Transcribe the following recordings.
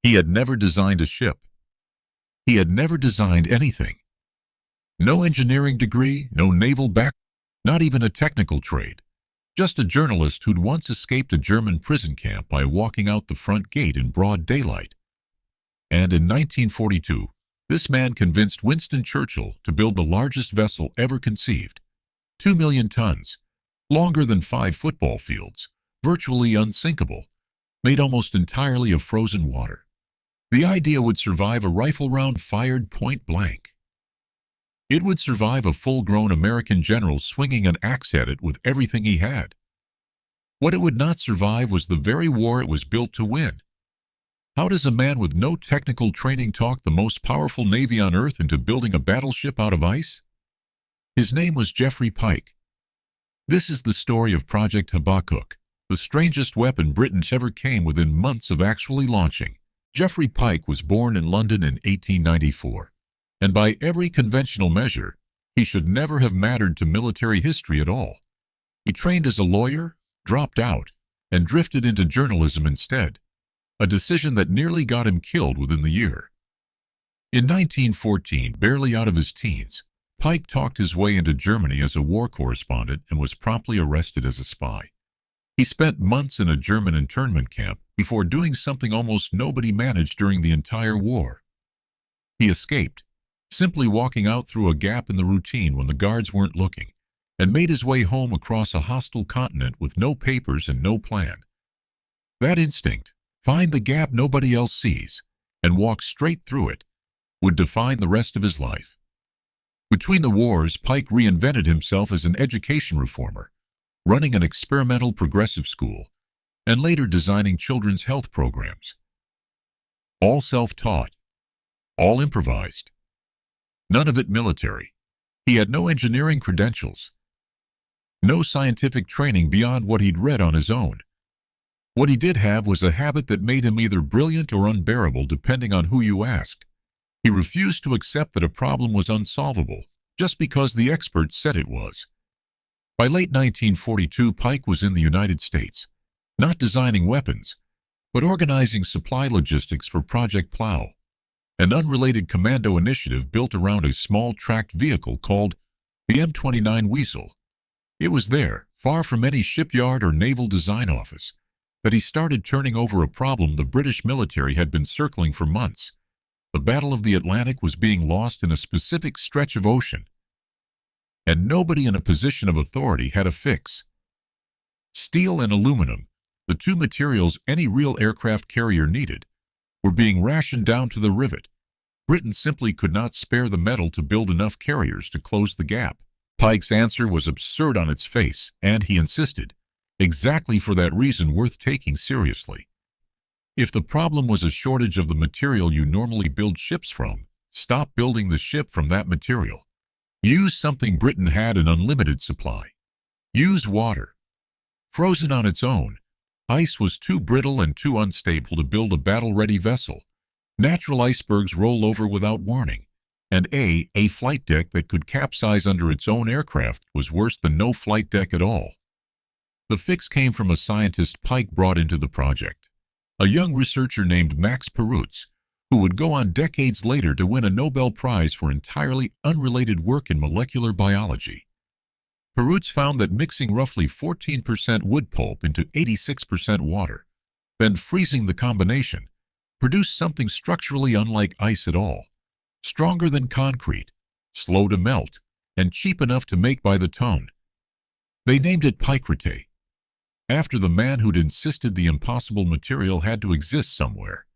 He had never designed a ship. He had never designed anything. No engineering degree, no naval background, not even a technical trade. Just a journalist who'd once escaped a German prison camp by walking out the front gate in broad daylight. And in 1942, this man convinced Winston Churchill to build the largest vessel ever conceived. 2 million tons, longer than 5 football fields, virtually unsinkable, made almost entirely of frozen water. The idea would survive a rifle round fired point blank. It would survive a full-grown American general swinging an axe at it with everything he had. What it would not survive was the very war it was built to win. How does a man with no technical training talk the most powerful navy on Earth into building a battleship out of ice? His name was Geoffrey Pyke. This is the story of Project Habakkuk, the strangest weapon Britain ever came within months of actually launching. Geoffrey Pyke was born in London in 1894. And by every conventional measure, he should never have mattered to military history at all. He trained as a lawyer, dropped out, and drifted into journalism instead, a decision that nearly got him killed within the year. In 1914, barely out of his teens, Pyke talked his way into Germany as a war correspondent and was promptly arrested as a spy. He spent months in a German internment camp before doing something almost nobody managed during the entire war. He escaped, simply walking out through a gap in the routine when the guards weren't looking, and made his way home across a hostile continent with no papers and no plan. That instinct, find the gap nobody else sees, and walk straight through it, would define the rest of his life. Between the wars, Pyke reinvented himself as an education reformer, running an experimental progressive school, and later designing children's health programs. All self-taught, all improvised. None of it military. He had no engineering credentials. No scientific training beyond what he'd read on his own. What he did have was a habit that made him either brilliant or unbearable depending on who you asked. He refused to accept that a problem was unsolvable just because the experts said it was. By late 1942, Pyke was in the United States, not designing weapons, but organizing supply logistics for Project Plow, an unrelated commando initiative built around a small tracked vehicle called the M29 Weasel. It was there, far from any shipyard or naval design office, that he started turning over a problem the British military had been circling for months. The Battle of the Atlantic was being lost in a specific stretch of ocean, and nobody in a position of authority had a fix. Steel and aluminum, the two materials any real aircraft carrier needed, were being rationed down to the rivet. Britain simply could not spare the metal to build enough carriers to close the gap. Pyke's answer was absurd on its face, and he insisted, exactly for that reason worth taking seriously. If the problem was a shortage of the material you normally build ships from, stop building the ship from that material. Use something Britain had an unlimited supply. Use water. Frozen on its own, ice was too brittle and too unstable to build a battle-ready vessel. Natural icebergs roll over without warning, and a flight deck that could capsize under its own aircraft was worse than no flight deck at all. The fix came from a scientist Pyke brought into the project, a young researcher named Max Perutz, who would go on decades later to win a Nobel Prize for entirely unrelated work in molecular biology. Perutz found that mixing roughly 14% wood pulp into 86% water, then freezing the combination, produced something structurally unlike ice at all, stronger than concrete, slow to melt, and cheap enough to make by the ton. They named it Pykrete, after the man who'd insisted the impossible material had to exist somewhere.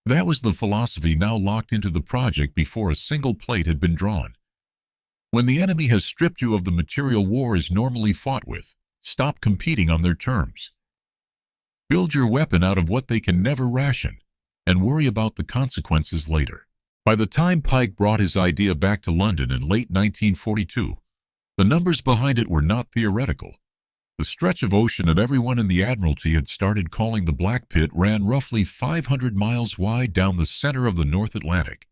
That was the philosophy now locked into the project before a single plate had been drawn. When the enemy has stripped you of the material war is normally fought with, stop competing on their terms. Build your weapon out of what they can never ration, and worry about the consequences later. By the time Pyke brought his idea back to London in late 1942, the numbers behind it were not theoretical. The stretch of ocean that everyone in the Admiralty had started calling the Black Pit ran roughly 500 miles wide down the center of the North Atlantic,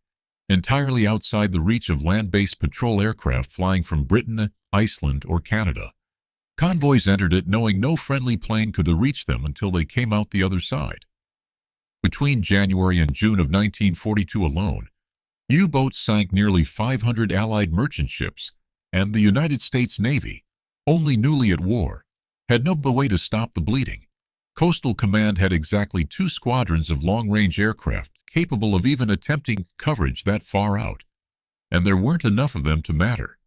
entirely outside the reach of land-based patrol aircraft flying from Britain, Iceland, or Canada. Convoys entered it knowing no friendly plane could reach them until they came out the other side. Between January and June of 1942 alone, U-boats sank nearly 500 Allied merchant ships, and the United States Navy, only newly at war, had no way to stop the bleeding. Coastal Command had exactly 2 squadrons of long-range aircraft capable of even attempting coverage that far out, and there weren't enough of them to matter.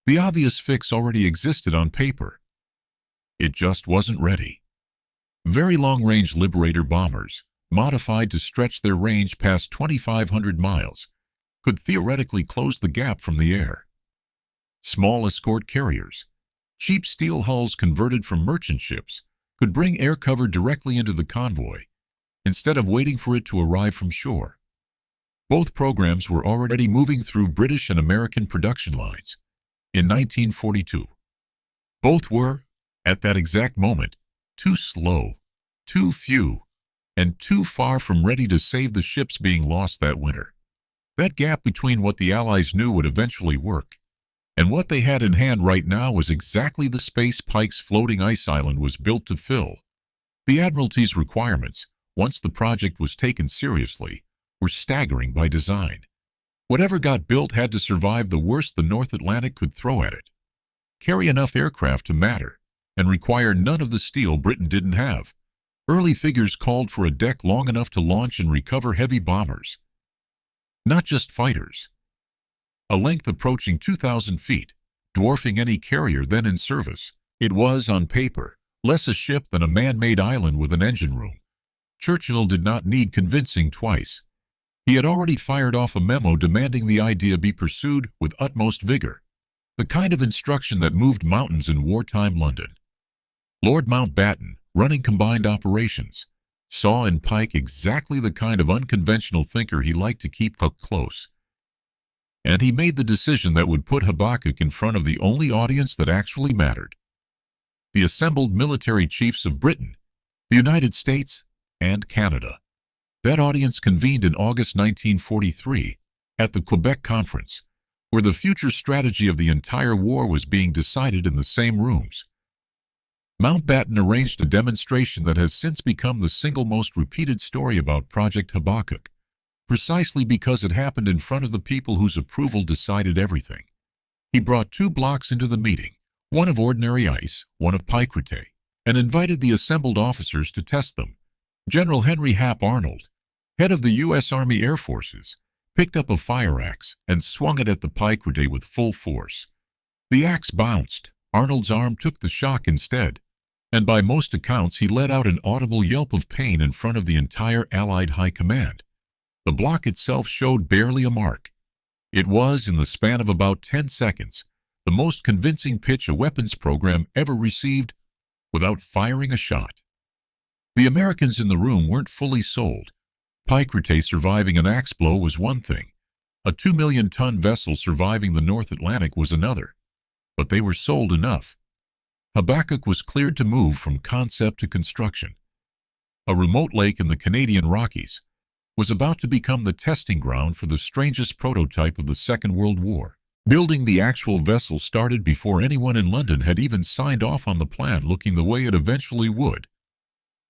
The obvious fix already existed on paper. It just wasn't ready. Very long-range Liberator bombers, modified to stretch their range past 2,500 miles, could theoretically close the gap from the air. Small escort carriers, cheap steel hulls converted from merchant ships, could bring air cover directly into the convoy, instead of waiting for it to arrive from shore. Both programs were already moving through British and American production lines. In 1942, both were, at that exact moment, too slow, too few, and too far from ready to save the ships being lost that winter. That gap between what the Allies knew would eventually work and what they had in hand right now was exactly the space Pike's floating ice island was built to fill. The Admiralty's requirements, once the project was taken seriously, were staggering by design. Whatever got built had to survive the worst the North Atlantic could throw at it, carry enough aircraft to matter, and require none of the steel Britain didn't have. Early figures called for a deck long enough to launch and recover heavy bombers. Not just fighters. A length approaching 2,000 feet, dwarfing any carrier then in service. It was, on paper, less a ship than a man-made island with an engine room. Churchill did not need convincing twice. He had already fired off a memo demanding the idea be pursued with utmost vigor, the kind of instruction that moved mountains in wartime London. Lord Mountbatten, running combined operations, saw in Pike exactly the kind of unconventional thinker he liked to keep Hook close. And he made the decision that would put Habakkuk in front of the only audience that actually mattered: the assembled military chiefs of Britain, the United States, and Canada. That audience convened in August 1943 at the Quebec Conference, where the future strategy of the entire war was being decided in the same rooms. Mountbatten arranged a demonstration that has since become the single most repeated story about Project Habakkuk, precisely because it happened in front of the people whose approval decided everything. He brought 2 blocks into the meeting, one of ordinary ice, one of Pykrete, and invited the assembled officers to test them. General Henry Hap Arnold, head of the U.S. Army Air Forces, picked up a fire axe and swung it at the Pykrete with full force. The axe bounced. Arnold's arm took the shock instead, and by most accounts he let out an audible yelp of pain in front of the entire Allied High Command. The block itself showed barely a mark. It was, in the span of about 10 seconds, the most convincing pitch a weapons program ever received without firing a shot. The Americans in the room weren't fully sold. Pykrete surviving an axe blow was one thing. A 2-million-ton vessel surviving the North Atlantic was another. But they were sold enough. Habakkuk was cleared to move from concept to construction. A remote lake in the Canadian Rockies was about to become the testing ground for the strangest prototype of the Second World War. Building the actual vessel started before anyone in London had even signed off on the plan looking the way it eventually would.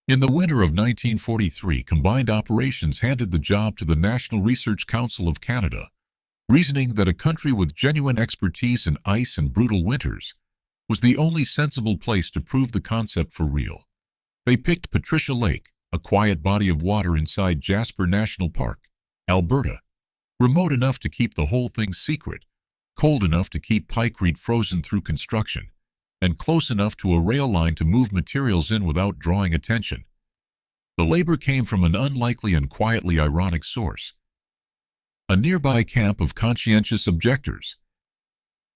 In the winter of 1943, Combined Operations handed the job to the National Research Council of Canada, reasoning that a country with genuine expertise in ice and brutal winters was the only sensible place to prove the concept for real. They picked Patricia Lake, a quiet body of water inside Jasper National Park, Alberta, remote enough to keep the whole thing secret, cold enough to keep Pykrete frozen through construction, and close enough to a rail line to move materials in without drawing attention. The labor came from an unlikely and quietly ironic source: a nearby camp of conscientious objectors,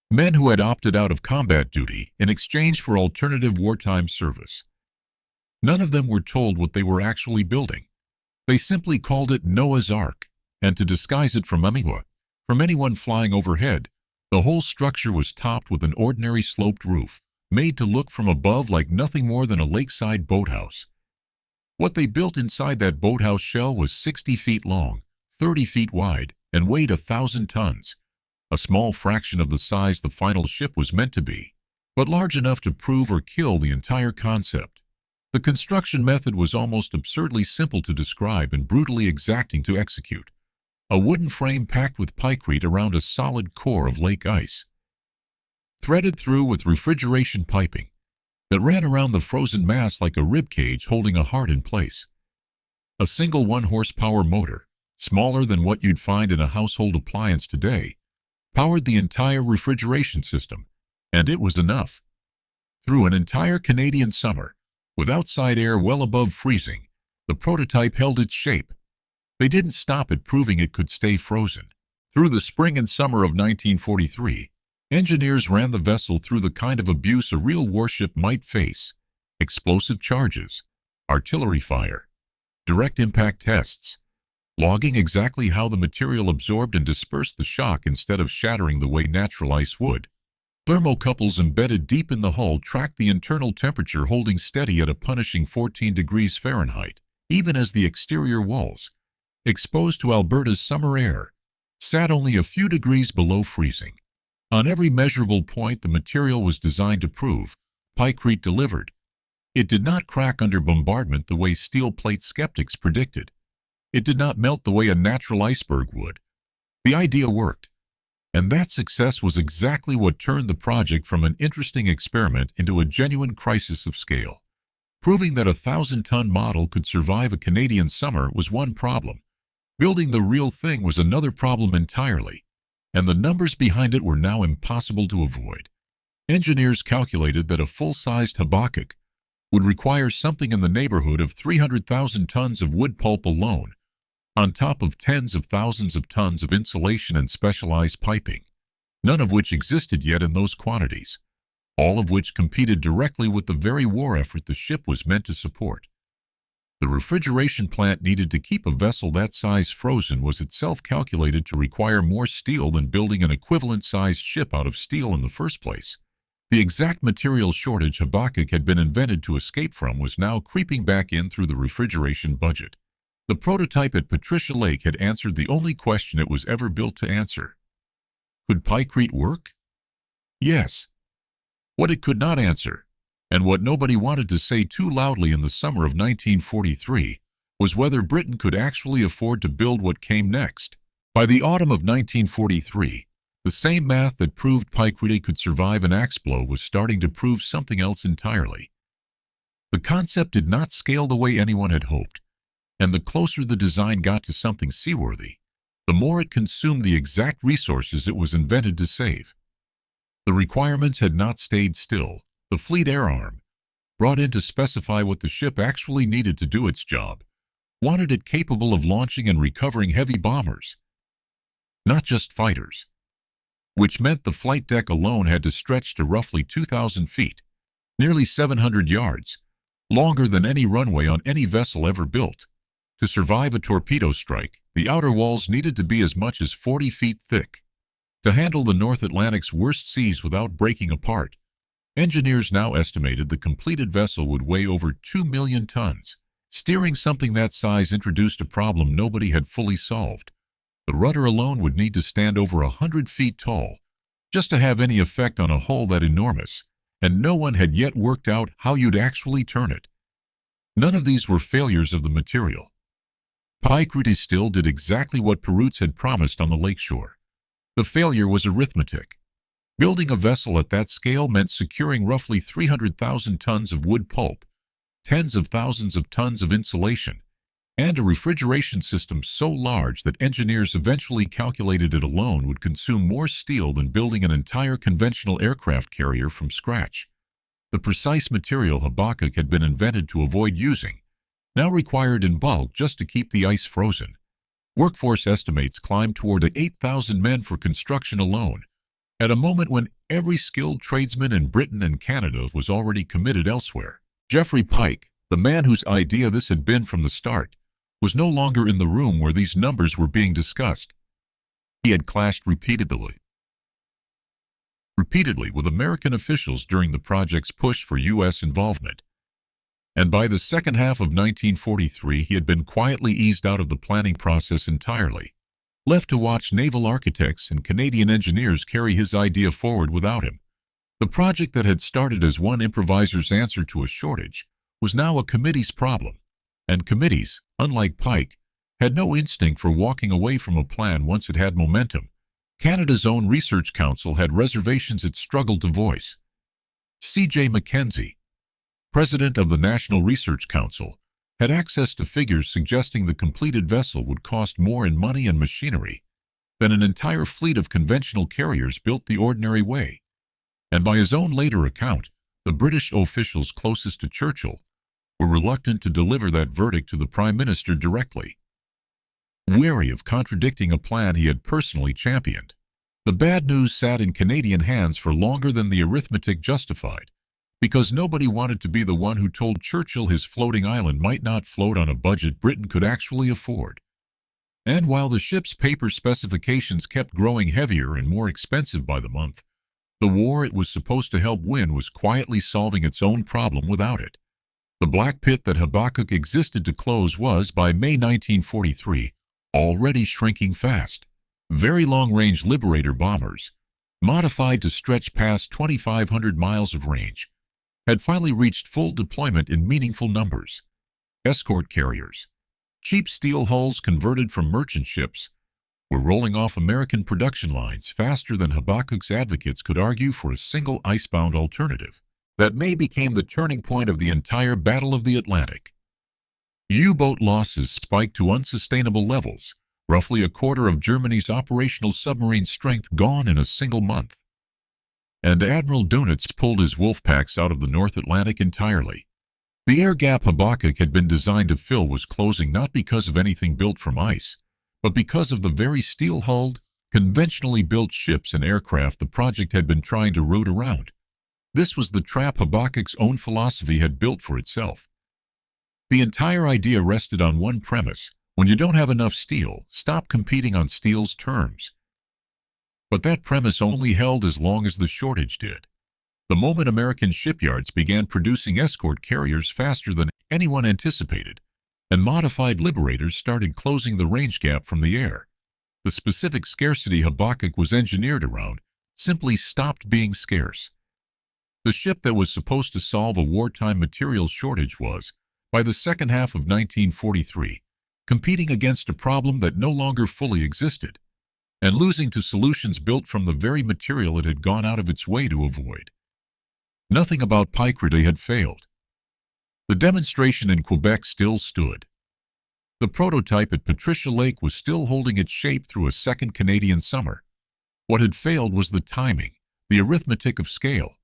men who had opted out of combat duty in exchange for alternative wartime service. None of them were told what they were actually building. They simply called it Noah's Ark, and to disguise it from anyone flying overhead, the whole structure was topped with an ordinary sloped roof, made to look from above like nothing more than a lakeside boathouse. What they built inside that boathouse shell was 60 feet long, 30 feet wide, and weighed 1,000 tons, a small fraction of the size the final ship was meant to be, but large enough to prove or kill the entire concept. The construction method was almost absurdly simple to describe and brutally exacting to execute. A wooden frame packed with pykrete around a solid core of lake ice, threaded through with refrigeration piping that ran around the frozen mass like a rib cage holding a heart in place. A single 1-horsepower motor, smaller than what you'd find in a household appliance today, powered the entire refrigeration system, and it was enough. Through an entire Canadian summer, with outside air well above freezing, the prototype held its shape. They didn't stop at proving it could stay frozen. Through the spring and summer of 1943, engineers ran the vessel through the kind of abuse a real warship might face: explosive charges, artillery fire, direct impact tests, logging exactly how the material absorbed and dispersed the shock instead of shattering the way natural ice would. Thermocouples embedded deep in the hull tracked the internal temperature, holding steady at a punishing 14 degrees Fahrenheit, even as the exterior walls, exposed to Alberta's summer air, sat only a few degrees below freezing. On every measurable point, the material was designed to prove Pykrete delivered. It did not crack under bombardment the way steel plate skeptics predicted. It did not melt the way a natural iceberg would. The idea worked. And that success was exactly what turned the project from an interesting experiment into a genuine crisis of scale. Proving that a 1,000-ton model could survive a Canadian summer was one problem. Building the real thing was another problem entirely, and the numbers behind it were now impossible to avoid. Engineers calculated that a full-sized Habakkuk would require something in the neighborhood of 300,000 tons of wood pulp alone, on top of tens of thousands of tons of insulation and specialized piping, none of which existed yet in those quantities, all of which competed directly with the very war effort the ship was meant to support. The refrigeration plant needed to keep a vessel that size frozen was itself calculated to require more steel than building an equivalent-sized ship out of steel in the first place. The exact material shortage Habakkuk had been invented to escape from was now creeping back in through the refrigeration budget. The prototype at Patricia Lake had answered the only question it was ever built to answer. Could Pykrete work? Yes. What it could not answer, and what nobody wanted to say too loudly in the summer of 1943, was whether Britain could actually afford to build what came next. By the autumn of 1943, the same math that proved Pykrete could survive an axe blow was starting to prove something else entirely. The concept did not scale the way anyone had hoped, and the closer the design got to something seaworthy, the more it consumed the exact resources it was invented to save. The requirements had not stayed still. The Fleet Air Arm, brought in to specify what the ship actually needed to do its job, wanted it capable of launching and recovering heavy bombers, not just fighters, which meant the flight deck alone had to stretch to roughly 2,000 feet, nearly 700 yards, longer than any runway on any vessel ever built. To survive a torpedo strike, the outer walls needed to be as much as 40 feet thick. To handle the North Atlantic's worst seas without breaking apart, engineers now estimated the completed vessel would weigh over 2 million tons. Steering something that size introduced a problem nobody had fully solved. The rudder alone would need to stand over 100 feet tall, just to have any effect on a hull that enormous, and no one had yet worked out how you'd actually turn it. None of these were failures of the material. Pykrete still did exactly what Pykrete had promised on the lakeshore. The failure was arithmetic. Building a vessel at that scale meant securing roughly 300,000 tons of wood pulp, tens of thousands of tons of insulation, and a refrigeration system so large that engineers eventually calculated it alone would consume more steel than building an entire conventional aircraft carrier from scratch. The precise material Habakkuk had been invented to avoid using, now required in bulk just to keep the ice frozen. Workforce estimates climbed toward 8,000 men for construction alone, at a moment when every skilled tradesman in Britain and Canada was already committed elsewhere. Geoffrey Pike, the man whose idea this had been from the start, was no longer in the room where these numbers were being discussed. He had clashed repeatedly with American officials during the project's push for U.S. involvement, and by the second half of 1943 he had been quietly eased out of the planning process entirely, left to watch naval architects and Canadian engineers carry his idea forward without him. The project that had started as one improviser's answer to a shortage was now a committee's problem, and committees, unlike Pike, had no instinct for walking away from a plan once it had momentum. Canada's own research council had reservations it struggled to voice. C.J. Mackenzie, president of the National Research Council, had access to figures suggesting the completed vessel would cost more in money and machinery than an entire fleet of conventional carriers built the ordinary way. And by his own later account, the British officials closest to Churchill were reluctant to deliver that verdict to the Prime Minister directly, wary of contradicting a plan he had personally championed. The bad news sat in Canadian hands for longer than the arithmetic justified, because nobody wanted to be the one who told Churchill his floating island might not float on a budget Britain could actually afford. And while the ship's paper specifications kept growing heavier and more expensive by the month, the war it was supposed to help win was quietly solving its own problem without it. The black pit that Habakkuk existed to close was, by May 1943, already shrinking fast. Very long-range Liberator bombers, modified to stretch past 2,500 miles of range, had finally reached full deployment in meaningful numbers. Escort carriers, cheap steel hulls converted from merchant ships, were rolling off American production lines faster than Habakkuk's advocates could argue for a single icebound alternative. That May became the turning point of the entire Battle of the Atlantic. U-boat losses spiked to unsustainable levels, roughly a quarter of Germany's operational submarine strength gone in a single month. And Admiral Dönitz pulled his wolf packs out of the North Atlantic entirely. The air gap Habakkuk had been designed to fill was closing not because of anything built from ice, but because of the very steel-hulled, conventionally built ships and aircraft the project had been trying to root around. This was the trap Habakkuk's own philosophy had built for itself. The entire idea rested on one premise: when you don't have enough steel, stop competing on steel's terms. But that premise only held as long as the shortage did. The moment American shipyards began producing escort carriers faster than anyone anticipated, and modified Liberators started closing the range gap from the air, the specific scarcity Habakkuk was engineered around simply stopped being scarce. The ship that was supposed to solve a wartime materials shortage was, by the second half of 1943, competing against a problem that no longer fully existed, and losing to solutions built from the very material it had gone out of its way to avoid. Nothing about Pykrete had failed. The demonstration in Quebec still stood. The prototype at Patricia Lake was still holding its shape through a second Canadian summer. What had failed was the timing, the arithmetic of scale,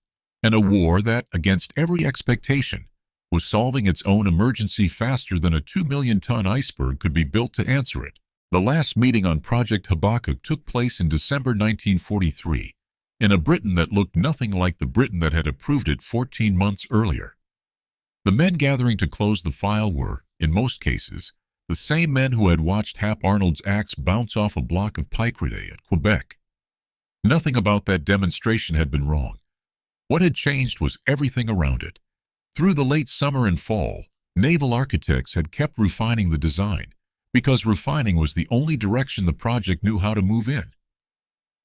and a war that, against every expectation, was solving its own emergency faster than a 2-million-ton iceberg could be built to answer it. The last meeting on Project Habakkuk took place in December 1943, in a Britain that looked nothing like the Britain that had approved it 14 months earlier. The men gathering to close the file were, in most cases, the same men who had watched Hap Arnold's axe bounce off a block of Pykrete at Quebec. Nothing about that demonstration had been wrong. What had changed was everything around it. Through the late summer and fall, naval architects had kept refining the design, because refining was the only direction the project knew how to move in.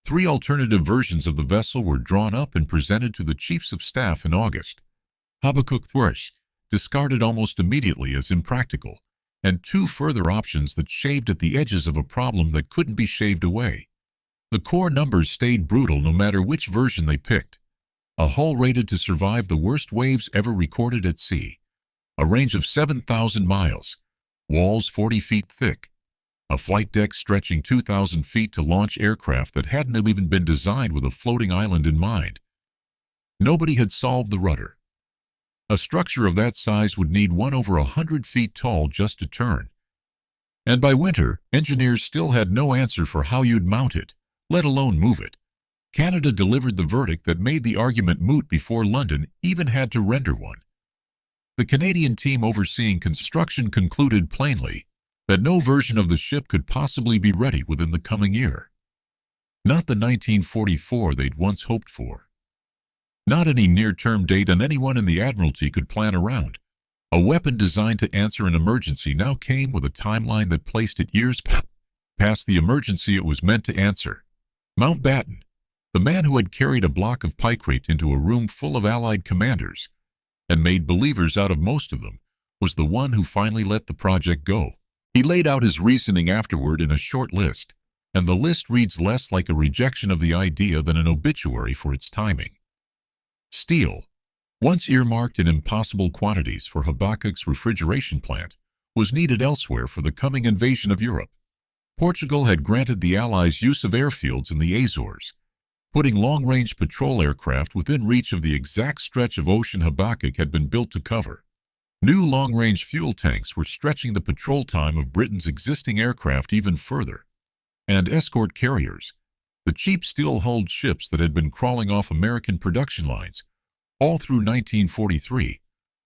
3 alternative versions of the vessel were drawn up and presented to the chiefs of staff in August. Habakkuk Thrush, discarded almost immediately as impractical, and 2 further options that shaved at the edges of a problem that couldn't be shaved away. The core numbers stayed brutal no matter which version they picked. A hull rated to survive the worst waves ever recorded at sea, a range of 7,000 miles, walls 40 feet thick, a flight deck stretching 2,000 feet to launch aircraft that hadn't even been designed with a floating island in mind. Nobody had solved the rudder. A structure of that size would need one over 100 feet tall just to turn. And by winter, engineers still had no answer for how you'd mount it, let alone move it. Canada delivered the verdict that made the argument moot before London even had to render one. The Canadian team overseeing construction concluded plainly that no version of the ship could possibly be ready within the coming year. Not the 1944 they'd once hoped for. Not any near-term date anyone in the Admiralty could plan around. A weapon designed to answer an emergency now came with a timeline that placed it years past the emergency it was meant to answer. Mountbatten, the man who had carried a block of Pykrete into a room full of Allied commanders, and made believers out of most of them, was the one who finally let the project go. He laid out his reasoning afterward in a short list, and the list reads less like a rejection of the idea than an obituary for its timing. Steel, once earmarked in impossible quantities for Habakkuk's refrigeration plant, was needed elsewhere for the coming invasion of Europe. Portugal had granted the Allies use of airfields in the Azores, putting long-range patrol aircraft within reach of the exact stretch of ocean Habakkuk had been built to cover. New long-range fuel tanks were stretching the patrol time of Britain's existing aircraft even further. And escort carriers, the cheap steel-hulled ships that had been crawling off American production lines all through 1943,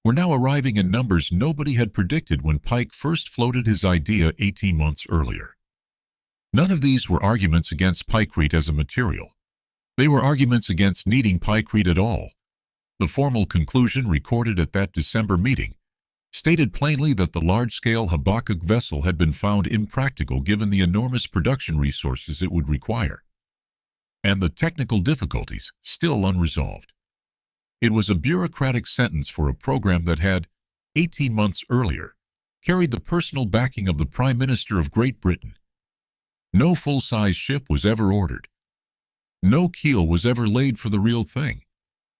were now arriving in numbers nobody had predicted when Pike first floated his idea 18 months earlier. None of these were arguments against Pykrete as a material. They were arguments against needing Pykrete at all. The formal conclusion recorded at that December meeting stated plainly that the large-scale Habakkuk vessel had been found impractical given the enormous production resources it would require, and the technical difficulties still unresolved. It was a bureaucratic sentence for a program that had, 18 months earlier, carried the personal backing of the Prime Minister of Great Britain. No full-size ship was ever ordered. No keel was ever laid for the real thing.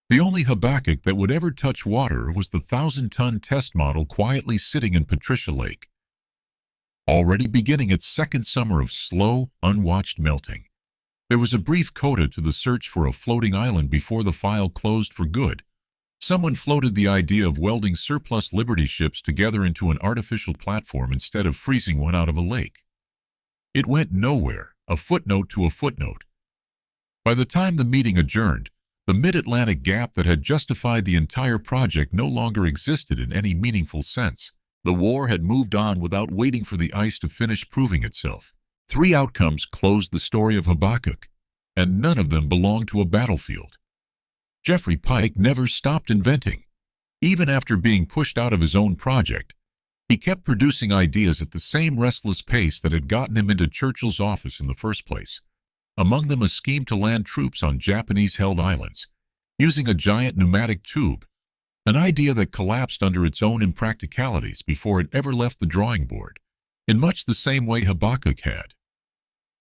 The only Habakkuk that would ever touch water was the 1,000-ton test model quietly sitting in Patricia Lake, already beginning its second summer of slow, unwatched melting. There was a brief coda to the search for a floating island before the file closed for good. Someone floated the idea of welding surplus Liberty ships together into an artificial platform instead of freezing one out of a lake. It went nowhere, a footnote to a footnote. By the time the meeting adjourned, the mid-Atlantic gap that had justified the entire project no longer existed in any meaningful sense. The war had moved on without waiting for the ice to finish proving itself. 3 outcomes closed the story of Habakkuk, and none of them belonged to a battlefield. Geoffrey Pike never stopped inventing. Even after being pushed out of his own project, he kept producing ideas at the same restless pace that had gotten him into Churchill's office in the first place. Among them a scheme to land troops on Japanese-held islands, using a giant pneumatic tube, an idea that collapsed under its own impracticalities before it ever left the drawing board, in much the same way Habakkuk had.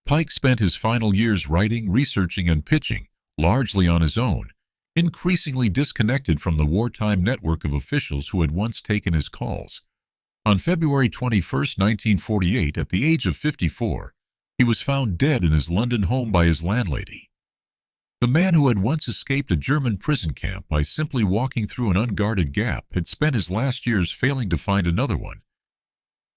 Pike spent his final years writing, researching, and pitching, largely on his own, increasingly disconnected from the wartime network of officials who had once taken his calls. On February 21, 1948, at the age of 54, he was found dead in his London home by his landlady. The man who had once escaped a German prison camp by simply walking through an unguarded gap had spent his last years failing to find another one.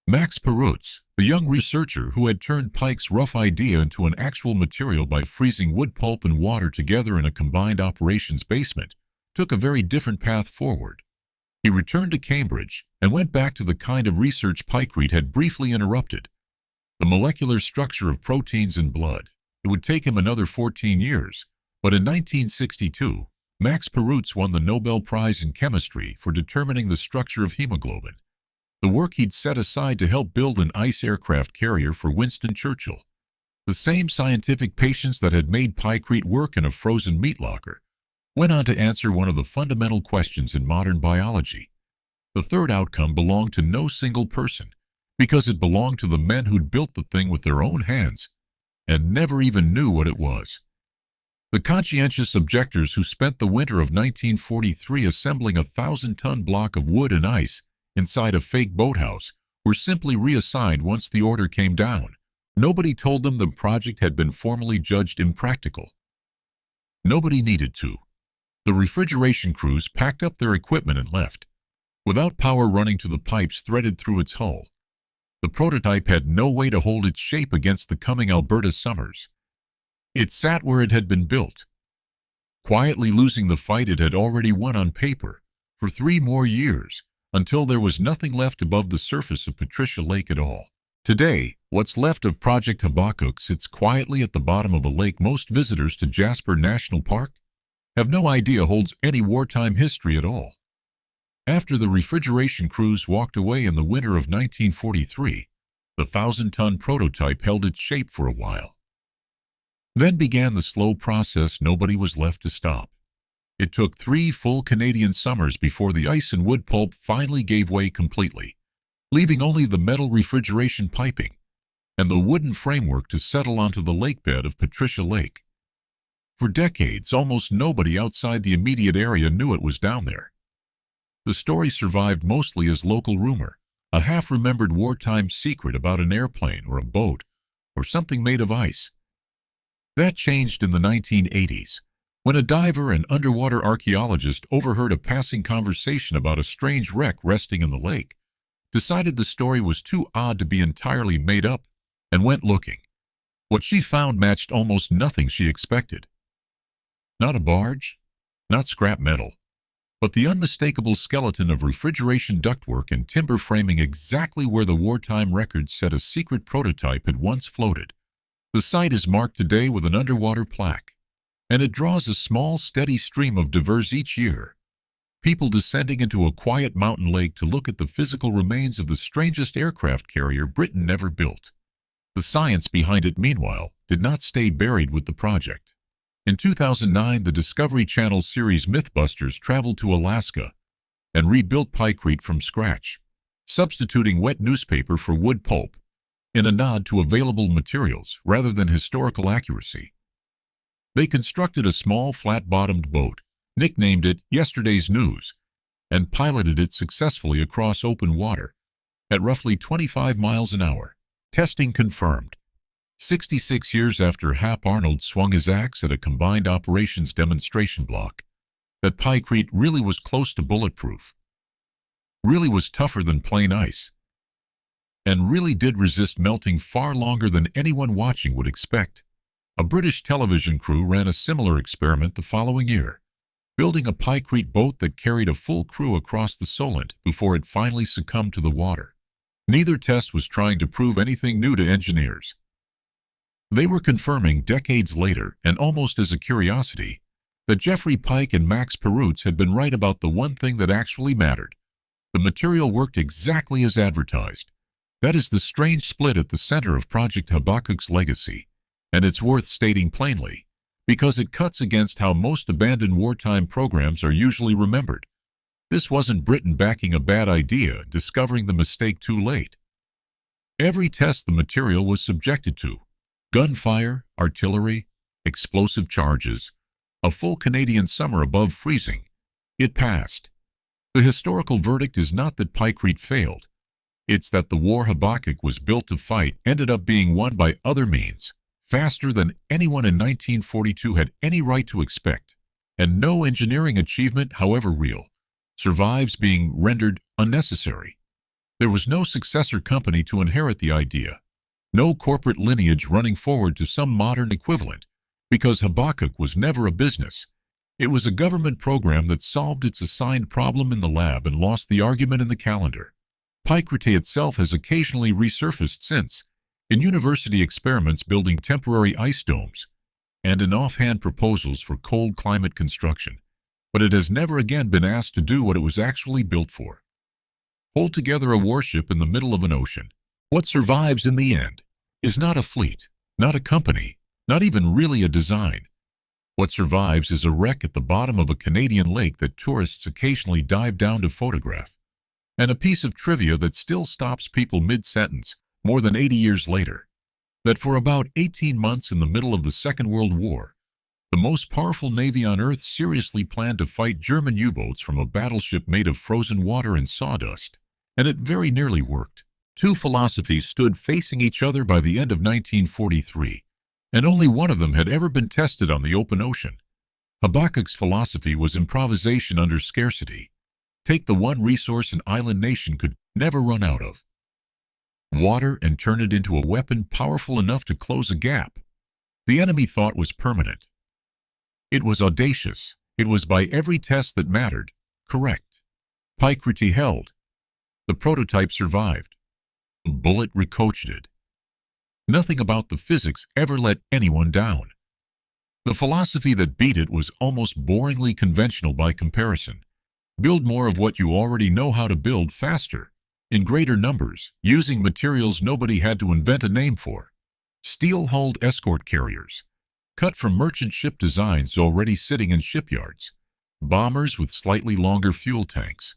Max Perutz, the young researcher who had turned Pike's rough idea into an actual material by freezing wood pulp and water together in a combined operations basement, took a very different path forward. He returned to Cambridge and went back to the kind of research Pykrete had briefly interrupted, the molecular structure of proteins in blood. It would take him another 14 years, but in 1962, Max Perutz won the Nobel Prize in Chemistry for determining the structure of hemoglobin, the work he'd set aside to help build an ice aircraft carrier for Winston Churchill. The same scientific patience that had made Pykrete work in a frozen meat locker went on to answer one of the fundamental questions in modern biology. The third outcome belonged to no single person, because it belonged to the men who'd built the thing with their own hands and never even knew what it was. The conscientious objectors who spent the winter of 1943 assembling a 1,000-ton block of wood and ice inside a fake boathouse were simply reassigned once the order came down. Nobody told them the project had been formally judged impractical. Nobody needed to. The refrigeration crews packed up their equipment and left, without power running to the pipes threaded through its hull. The prototype had no way to hold its shape against the coming Alberta summers. It sat where it had been built, quietly losing the fight it had already won on paper, for 3 more years, until there was nothing left above the surface of Patricia Lake at all. Today, what's left of Project Habakkuk sits quietly at the bottom of a lake most visitors to Jasper National Park have no idea holds any wartime history at all. After the refrigeration crews walked away in the winter of 1943, the 1,000-ton prototype held its shape for a while. Then began the slow process nobody was left to stop. It took 3 full Canadian summers before the ice and wood pulp finally gave way completely, leaving only the metal refrigeration piping and the wooden framework to settle onto the lakebed of Patricia Lake. For decades, almost nobody outside the immediate area knew it was down there. The story survived mostly as local rumor, a half-remembered wartime secret about an airplane or a boat or something made of ice. That changed in the 1980s, when a diver and underwater archaeologist overheard a passing conversation about a strange wreck resting in the lake, decided the story was too odd to be entirely made up, and went looking. What she found matched almost nothing she expected. Not a barge, not scrap metal, but the unmistakable skeleton of refrigeration ductwork and timber framing exactly where the wartime records said a secret prototype had once floated. The site is marked today with an underwater plaque, and it draws a small, steady stream of divers each year, people descending into a quiet mountain lake to look at the physical remains of the strangest aircraft carrier Britain ever built. The science behind it, meanwhile, did not stay buried with the project. In 2009, the Discovery Channel series Mythbusters traveled to Alaska and rebuilt Pykrete from scratch, substituting wet newspaper for wood pulp, in a nod to available materials rather than historical accuracy. They constructed a small, flat-bottomed boat, nicknamed it Yesterday's News, and piloted it successfully across open water at roughly 25 miles an hour. Testing confirmed, 66 years after Hap Arnold swung his axe at a combined operations demonstration block, that Pykrete really was close to bulletproof, really was tougher than plain ice, and really did resist melting far longer than anyone watching would expect. A British television crew ran a similar experiment the following year, building a Pykrete boat that carried a full crew across the Solent before it finally succumbed to the water. Neither test was trying to prove anything new to engineers. They were confirming decades later, and almost as a curiosity, that Geoffrey Pyke and Max Perutz had been right about the one thing that actually mattered. The material worked exactly as advertised. That is the strange split at the center of Project Habakkuk's legacy, and it's worth stating plainly, because it cuts against how most abandoned wartime programs are usually remembered. This wasn't Britain backing a bad idea, discovering the mistake too late. Every test the material was subjected to, gunfire, artillery, explosive charges, a full Canadian summer above freezing, it passed. The historical verdict is not that Pykrete failed. It's that the war Habakkuk was built to fight ended up being won by other means, faster than anyone in 1942 had any right to expect, and no engineering achievement, however real, survives being rendered unnecessary. There was no successor company to inherit the idea, no corporate lineage running forward to some modern equivalent, because Habakkuk was never a business. It was a government program that solved its assigned problem in the lab and lost the argument in the calendar. Pykrete itself has occasionally resurfaced since, in university experiments building temporary ice domes, and in offhand proposals for cold climate construction, but it has never again been asked to do what it was actually built for. Hold together a warship in the middle of an ocean. What survives in the end is not a fleet, not a company, not even really a design. What survives is a wreck at the bottom of a Canadian lake that tourists occasionally dive down to photograph, and a piece of trivia that still stops people mid-sentence more than 80 years later, that for about 18 months in the middle of the Second World War, the most powerful navy on Earth seriously planned to fight German U-boats from a battleship made of frozen water and sawdust, and it very nearly worked. Two philosophies stood facing each other by the end of 1943, and only one of them had ever been tested on the open ocean. Habakkuk's philosophy was improvisation under scarcity. Take the one resource an island nation could never run out of, water, and turn it into a weapon powerful enough to close a gap the enemy thought was permanent. It was audacious. It was, by every test that mattered, correct. Pykrete held. The prototype survived. The bullet ricocheted. Nothing about the physics ever let anyone down. The philosophy that beat it was almost boringly conventional by comparison. Build more of what you already know how to build faster, in greater numbers, using materials nobody had to invent a name for. Steel-hulled escort carriers, cut from merchant ship designs already sitting in shipyards. Bombers with slightly longer fuel tanks.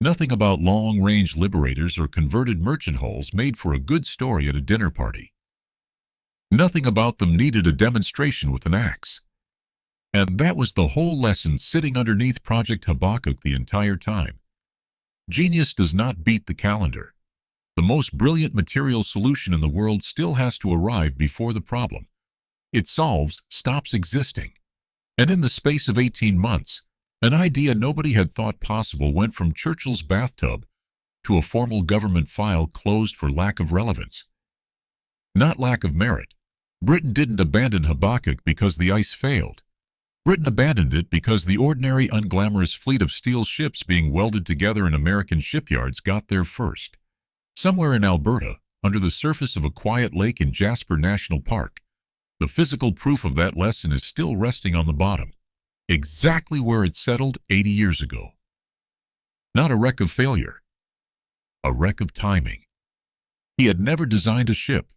Nothing about long-range liberators or converted merchant hulls made for a good story at a dinner party. Nothing about them needed a demonstration with an axe. And that was the whole lesson sitting underneath Project Habakkuk the entire time. Genius does not beat the calendar. The most brilliant material solution in the world still has to arrive before the problem it solves stops existing. And in the space of 18 months, an idea nobody had thought possible went from Churchill's bathtub to a formal government file closed for lack of relevance. Not lack of merit. Britain didn't abandon Habakkuk because the ice failed. Britain abandoned it because the ordinary unglamorous fleet of steel ships being welded together in American shipyards got there first. Somewhere in Alberta, under the surface of a quiet lake in Jasper National Park, the physical proof of that lesson is still resting on the bottom, exactly where it settled 80 years ago. Not a wreck of failure, a wreck of timing. He had never designed a ship.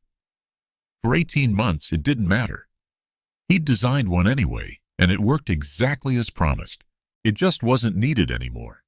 For 18 months, it didn't matter. He'd designed one anyway, and it worked exactly as promised. It just wasn't needed anymore.